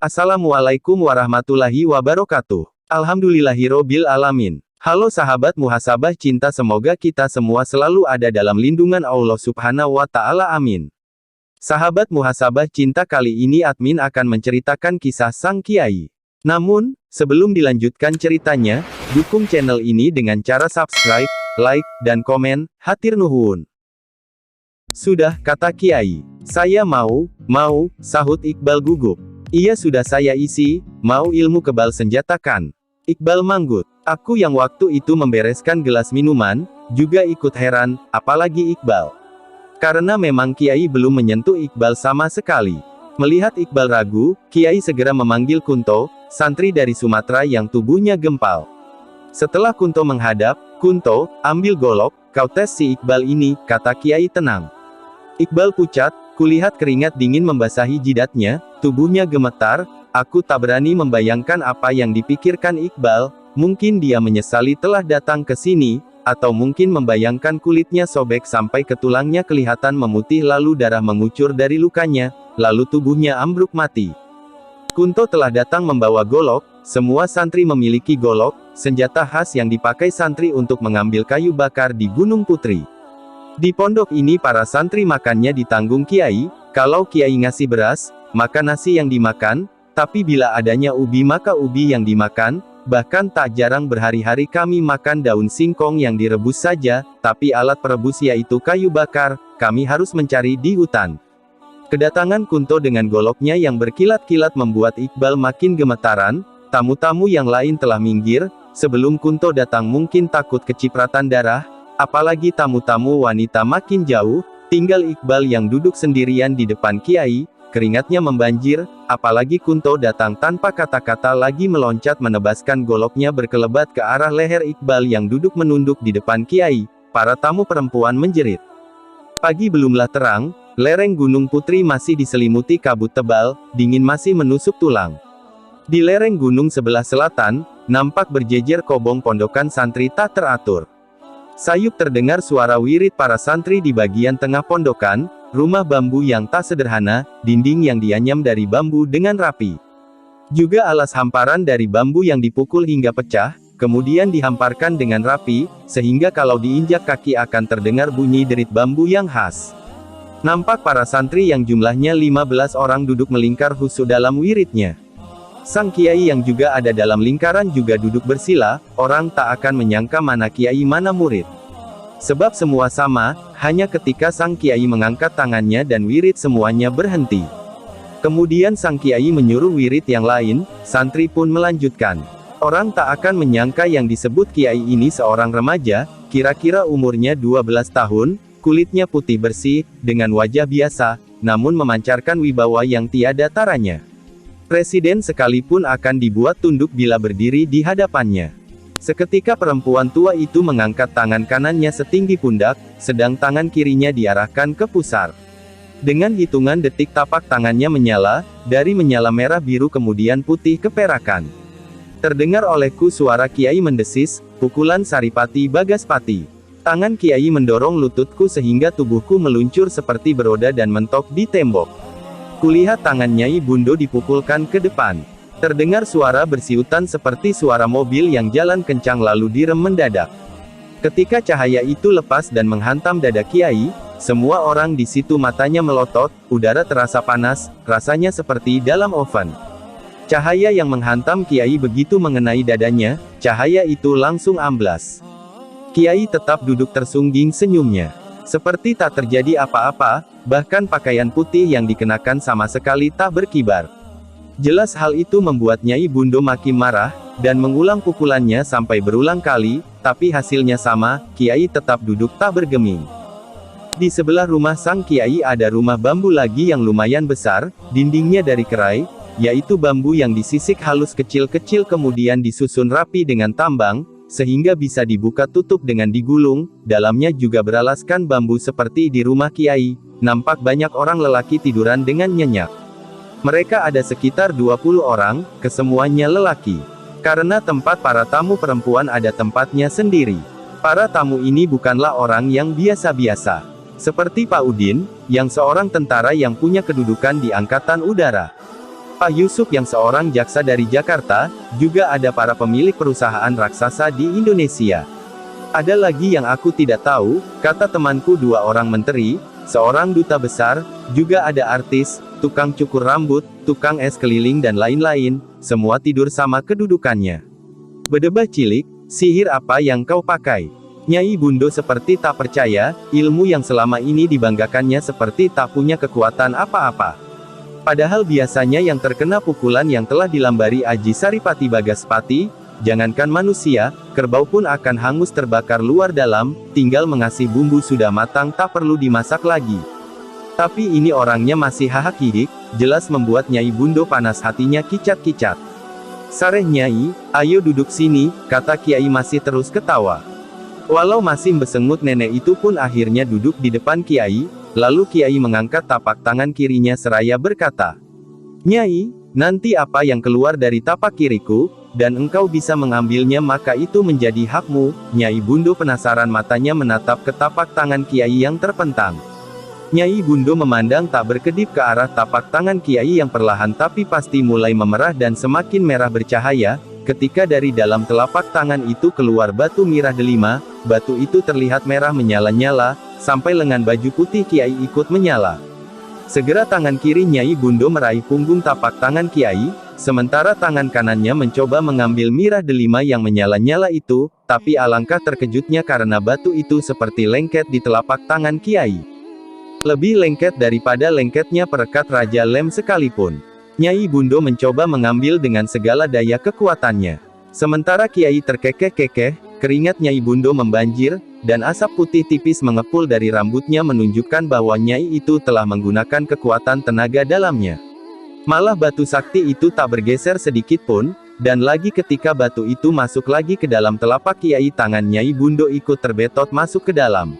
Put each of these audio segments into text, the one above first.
Assalamualaikum warahmatullahi wabarakatuh. Alhamdulillahirobbil alamin. Halo sahabat muhasabah cinta, semoga kita semua selalu ada dalam lindungan Allah Subhanahu wa Ta'ala, amin. Sahabat muhasabah cinta, kali ini admin akan menceritakan kisah sang kiai. Namun, sebelum dilanjutkan ceritanya, dukung channel ini dengan cara subscribe, like, dan komen, hatur nuhun. Sudah, kata kiai. Saya mau, sahut Iqbal gugup. Iya sudah saya isi, mau ilmu kebal senjatakan. Iqbal manggut. Aku yang waktu itu membereskan gelas minuman, juga ikut heran, apalagi Iqbal. Karena memang kiai belum menyentuh Iqbal sama sekali. Melihat Iqbal ragu, kiai segera memanggil Kunto, santri dari Sumatera yang tubuhnya gempal. Setelah Kunto menghadap, Kunto, ambil golok, kau tes si Iqbal ini, kata kiai tenang. Iqbal pucat, kulihat keringat dingin membasahi jidatnya, tubuhnya gemetar, aku tak berani membayangkan apa yang dipikirkan Iqbal, mungkin dia menyesali telah datang ke sini, atau mungkin membayangkan kulitnya sobek sampai ke tulangnya kelihatan memutih lalu darah mengucur dari lukanya, lalu tubuhnya ambruk mati. Kunto telah datang membawa golok, semua santri memiliki golok, senjata khas yang dipakai santri untuk mengambil kayu bakar di Gunung Putri. Di pondok ini para santri makannya ditanggung kiai, kalau kiai ngasih beras, maka nasi yang dimakan, tapi bila adanya ubi maka ubi yang dimakan, bahkan tak jarang berhari-hari kami makan daun singkong yang direbus saja, tapi alat perebus yaitu kayu bakar, kami harus mencari di hutan. Kedatangan Kunto dengan goloknya yang berkilat-kilat membuat Iqbal makin gemetaran, tamu-tamu yang lain telah minggir, sebelum Kunto datang mungkin takut kecipratan darah, apalagi tamu-tamu wanita makin jauh, tinggal Iqbal yang duduk sendirian di depan kiai, keringatnya membanjir, apalagi Kunto datang tanpa kata-kata lagi meloncat menebaskan goloknya berkelebat ke arah leher Iqbal yang duduk menunduk di depan kiai, para tamu perempuan menjerit. Pagi belumlah terang, lereng Gunung Putri masih diselimuti kabut tebal, dingin masih menusuk tulang. Di lereng gunung sebelah selatan, nampak berjejer kobong pondokan santri tak teratur. Sayup terdengar suara wirid para santri di bagian tengah pondokan, rumah bambu yang tak sederhana, dinding yang dianyam dari bambu dengan rapi. Juga alas hamparan dari bambu yang dipukul hingga pecah, kemudian dihamparkan dengan rapi, sehingga kalau diinjak kaki akan terdengar bunyi derit bambu yang khas. Nampak para santri yang jumlahnya 15 orang duduk melingkar khusyuk dalam wiridnya. Sang kiai yang juga ada dalam lingkaran juga duduk bersila, orang tak akan menyangka mana kiai mana murid. Sebab semua sama, hanya ketika sang kiai mengangkat tangannya dan wirid semuanya berhenti. Kemudian sang kiai menyuruh wirid yang lain, santri pun melanjutkan. Orang tak akan menyangka yang disebut kiai ini seorang remaja, kira-kira umurnya 12 tahun, kulitnya putih bersih, dengan wajah biasa, namun memancarkan wibawa yang tiada taranya. Presiden sekalipun akan dibuat tunduk bila berdiri di hadapannya. Seketika perempuan tua itu mengangkat tangan kanannya setinggi pundak, sedang tangan kirinya diarahkan ke pusar. Dengan hitungan detik tapak tangannya menyala, dari menyala merah biru kemudian putih keperakan. Terdengar olehku suara kiai mendesis, pukulan Saripati Bagaspati. Tangan kiai mendorong lututku sehingga tubuhku meluncur seperti beroda dan mentok di tembok. Kulihat tangan Nyai Bundo dipukulkan ke depan. Terdengar suara bersiutan seperti suara mobil yang jalan kencang lalu direm mendadak. Ketika cahaya itu lepas dan menghantam dada kiai, semua orang di situ matanya melotot, udara terasa panas, rasanya seperti dalam oven. Cahaya yang menghantam kiai begitu mengenai dadanya, cahaya itu langsung amblas. Kiai tetap duduk tersungging senyumnya. Seperti tak terjadi apa-apa, bahkan pakaian putih yang dikenakan sama sekali tak berkibar. Jelas hal itu membuat Nyai Bundo makin marah, dan mengulang pukulannya sampai berulang kali, tapi hasilnya sama, kiai tetap duduk tak bergeming. Di sebelah rumah sang kiai ada rumah bambu lagi yang lumayan besar, dindingnya dari kerai, yaitu bambu yang disisik halus kecil-kecil kemudian disusun rapi dengan tambang, sehingga bisa dibuka tutup dengan digulung, dalamnya juga beralaskan bambu seperti di rumah kiai, nampak banyak orang lelaki tiduran dengan nyenyak. Mereka ada sekitar 20 orang, kesemuanya lelaki. Karena tempat para tamu perempuan ada tempatnya sendiri. Para tamu ini bukanlah orang yang biasa-biasa. Seperti Pak Udin, yang seorang tentara yang punya kedudukan di Angkatan Udara. Pak Yusuf yang seorang jaksa dari Jakarta, juga ada para pemilik perusahaan raksasa di Indonesia. Ada lagi yang aku tidak tahu, kata temanku, 2 orang menteri, seorang duta besar, juga ada artis, tukang cukur rambut, tukang es keliling dan lain-lain, semua tidur sama kedudukannya. Bedebah cilik, sihir apa yang kau pakai? Nyai Bundo seperti tak percaya, ilmu yang selama ini dibanggakannya seperti tak punya kekuatan apa-apa. Padahal biasanya yang terkena pukulan yang telah dilambari Aji Saripati Bagaspati, jangankan manusia, kerbau pun akan hangus terbakar luar dalam, tinggal mengasih bumbu sudah matang tak perlu dimasak lagi. Tapi ini orangnya masih hahak-hihik, jelas membuat Nyai Bundo panas hatinya kicat-kicat. Sareh Nyai, ayo duduk sini, kata Kiai masih terus ketawa. Walau masih besengut, nenek itu pun akhirnya duduk di depan Kiai. Lalu Kiai mengangkat tapak tangan kirinya seraya berkata, "Nyai, nanti apa yang keluar dari tapak kiriku, dan engkau bisa mengambilnya maka itu menjadi hakmu." Nyai Bundo penasaran, matanya menatap ke tapak tangan Kiai yang terpentang. Nyai Bundo memandang tak berkedip ke arah tapak tangan Kiai yang perlahan tapi pasti mulai memerah dan semakin merah bercahaya, ketika dari dalam telapak tangan itu keluar batu mirah delima. Batu itu terlihat merah menyala-nyala, sampai lengan baju putih Kiai ikut menyala. Segera tangan kiri Nyai Bundo meraih punggung tapak tangan Kiai, sementara tangan kanannya mencoba mengambil mirah delima yang menyala-nyala itu, tapi alangkah terkejutnya karena batu itu seperti lengket di telapak tangan Kiai. Lebih lengket daripada lengketnya perekat Raja Lem sekalipun. Nyai Bundo mencoba mengambil dengan segala daya kekuatannya. Sementara Kiai terkekeh-kekeh, keringat Nyai Bundo membanjir, dan asap putih tipis mengepul dari rambutnya menunjukkan bahwa Nyai itu telah menggunakan kekuatan tenaga dalamnya. Malah batu sakti itu tak bergeser sedikit pun, dan lagi ketika batu itu masuk lagi ke dalam telapak Kiai, tangan Nyai Bundo ikut terbetot masuk ke dalam.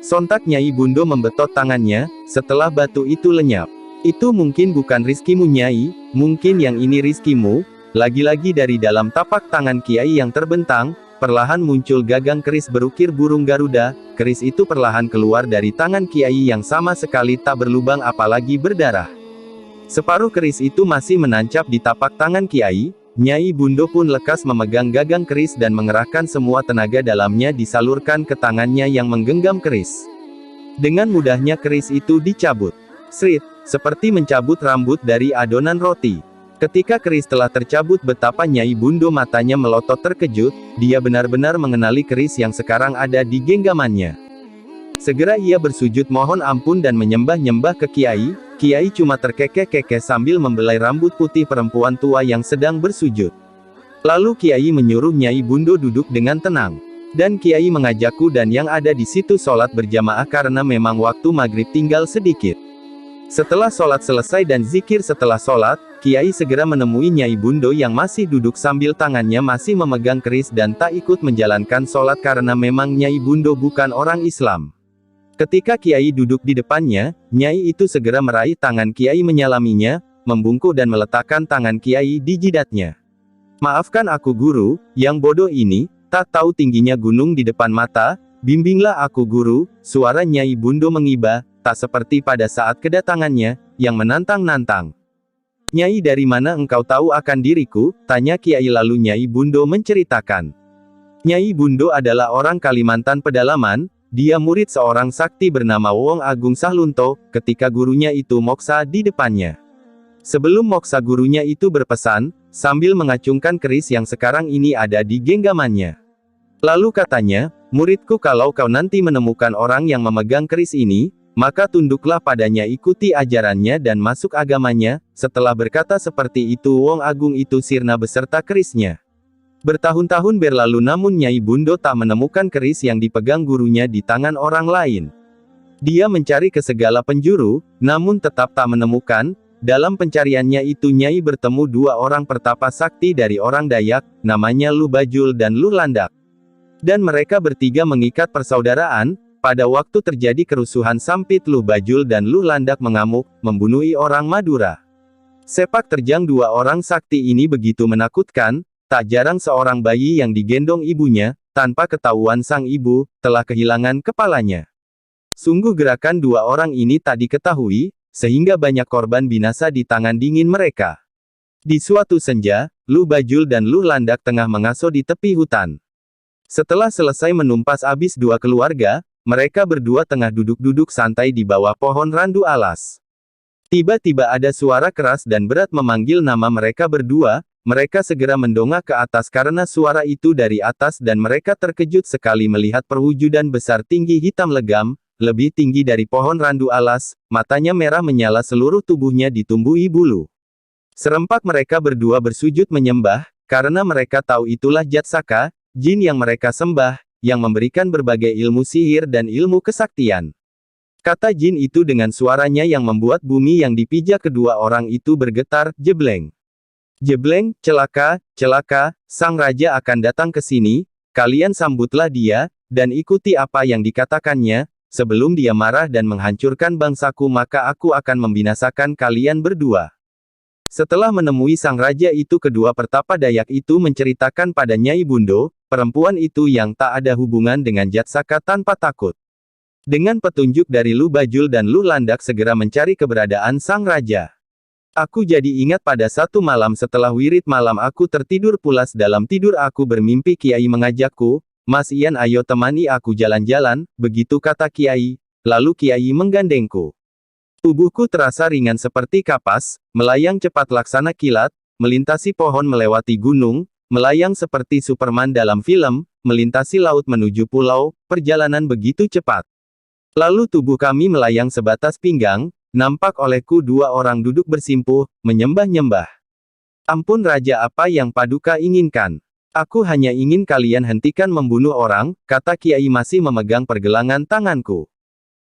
Sontak Nyai Bundo membetot tangannya, setelah batu itu lenyap. "Itu mungkin bukan rizkimu Nyai, mungkin yang ini rizkimu." Lagi-lagi dari dalam tapak tangan Kiai yang terbentang, perlahan muncul gagang keris berukir burung Garuda. Keris itu perlahan keluar dari tangan Kiai yang sama sekali tak berlubang apalagi berdarah. Separuh keris itu masih menancap di tapak tangan Kiai. Nyai Bundo pun lekas memegang gagang keris dan mengerahkan semua tenaga dalamnya disalurkan ke tangannya yang menggenggam keris. Dengan mudahnya keris itu dicabut. Srit, seperti mencabut rambut dari adonan roti. Ketika keris telah tercabut, betapa Nyai Bundo matanya melotot terkejut, dia benar-benar mengenali keris yang sekarang ada di genggamannya. Segera ia bersujud mohon ampun dan menyembah-nyembah ke Kiai. Kiai cuma terkekeh-kekeh sambil membelai rambut putih perempuan tua yang sedang bersujud. Lalu Kiai menyuruh Nyai Bundo duduk dengan tenang. Dan Kiai mengajakku dan yang ada di situ sholat berjamaah karena memang waktu maghrib tinggal sedikit. Setelah sholat selesai dan zikir setelah sholat, Kiai segera menemui Nyai Bundo yang masih duduk sambil tangannya masih memegang keris dan tak ikut menjalankan sholat karena memang Nyai Bundo bukan orang Islam. Ketika Kiai duduk di depannya, Nyai itu segera meraih tangan Kiai menyalaminya, membungkuk dan meletakkan tangan Kiai di jidatnya. "Maafkan aku Guru, yang bodoh ini, tak tahu tingginya gunung di depan mata, bimbinglah aku Guru." Suara Nyai Bundo mengiba, tak seperti pada saat kedatangannya, yang menantang-nantang. "Nyai, dari mana engkau tahu akan diriku?" tanya Kiai. Lalu Nyai Bundo menceritakan. Nyai Bundo adalah orang Kalimantan pedalaman, dia murid seorang sakti bernama Wong Agung Sahlunto, ketika gurunya itu moksa di depannya. Sebelum moksa gurunya itu berpesan, sambil mengacungkan keris yang sekarang ini ada di genggamannya. Lalu katanya, "Muridku, kalau kau nanti menemukan orang yang memegang keris ini, maka tunduklah padanya, ikuti ajarannya dan masuk agamanya." Setelah berkata seperti itu, Wong Agung itu sirna beserta kerisnya. Bertahun-tahun berlalu namun Nyai Bundo tak menemukan keris yang dipegang gurunya di tangan orang lain. Dia mencari ke segala penjuru, namun tetap tak menemukan. Dalam pencariannya itu Nyai bertemu 2 orang pertapa sakti dari orang Dayak, namanya Lu Bajul dan Lu Landak. Dan mereka bertiga mengikat persaudaraan. Pada waktu terjadi kerusuhan sampit, Lu Bajul dan Lu Landak mengamuk, membunuh orang Madura. Sepak terjang 2 orang sakti ini begitu menakutkan, tak jarang seorang bayi yang digendong ibunya, tanpa ketahuan sang ibu, telah kehilangan kepalanya. Sungguh gerakan 2 orang ini tak diketahui, sehingga banyak korban binasa di tangan dingin mereka. Di suatu senja, Lu Bajul dan Lu Landak tengah mengaso di tepi hutan. Setelah selesai menumpas habis dua keluarga, mereka berdua tengah duduk-duduk santai di bawah pohon randu alas. Tiba-tiba ada suara keras dan berat memanggil nama mereka berdua. Mereka segera mendongak ke atas karena suara itu dari atas dan mereka terkejut sekali melihat perwujudan besar tinggi hitam legam, lebih tinggi dari pohon randu alas, matanya merah menyala seluruh tubuhnya ditumbuhi bulu. Serempak mereka berdua bersujud menyembah, karena mereka tahu itulah Jatsaka, jin yang mereka sembah, yang memberikan berbagai ilmu sihir dan ilmu kesaktian. Kata jin itu dengan suaranya yang membuat bumi yang dipijak kedua orang itu bergetar, jebleng. Jebleng, celaka, celaka, sang raja akan datang ke sini, kalian sambutlah dia, dan ikuti apa yang dikatakannya, sebelum dia marah dan menghancurkan bangsaku maka aku akan membinasakan kalian berdua. Setelah menemui sang raja itu kedua pertapa Dayak itu menceritakan pada Nyai Bundo, perempuan itu yang tak ada hubungan dengan Jatsaka tanpa takut. Dengan petunjuk dari Lu Bajul dan Lu Landak segera mencari keberadaan sang raja. Aku jadi ingat pada satu malam setelah wirid malam aku tertidur pulas dalam tidur aku bermimpi Kiai mengajakku, Mas Ian ayo temani aku jalan-jalan, begitu kata Kiai, lalu Kiai menggandengku. Tubuhku terasa ringan seperti kapas, melayang cepat laksana kilat, melintasi pohon melewati gunung, melayang seperti Superman dalam film, melintasi laut menuju pulau, perjalanan begitu cepat. Lalu tubuh kami melayang sebatas pinggang, nampak olehku dua orang duduk bersimpuh, menyembah-nyembah. Ampun Raja apa yang Paduka inginkan? Aku hanya ingin kalian hentikan membunuh orang, kata Kiai masih memegang pergelangan tanganku.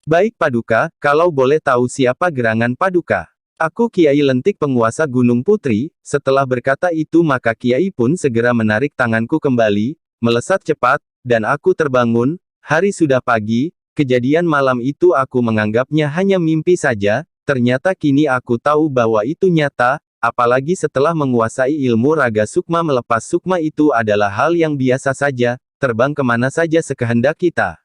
Baik Paduka, kalau boleh tahu siapa gerangan Paduka? Aku Kiai Lentik penguasa Gunung Putri, setelah berkata itu maka Kiai pun segera menarik tanganku kembali, melesat cepat, dan aku terbangun, hari sudah pagi. Kejadian malam itu aku menganggapnya hanya mimpi saja, ternyata kini aku tahu bahwa itu nyata, apalagi setelah menguasai ilmu raga sukma melepas sukma itu adalah hal yang biasa saja, terbang kemana saja sekehendak kita.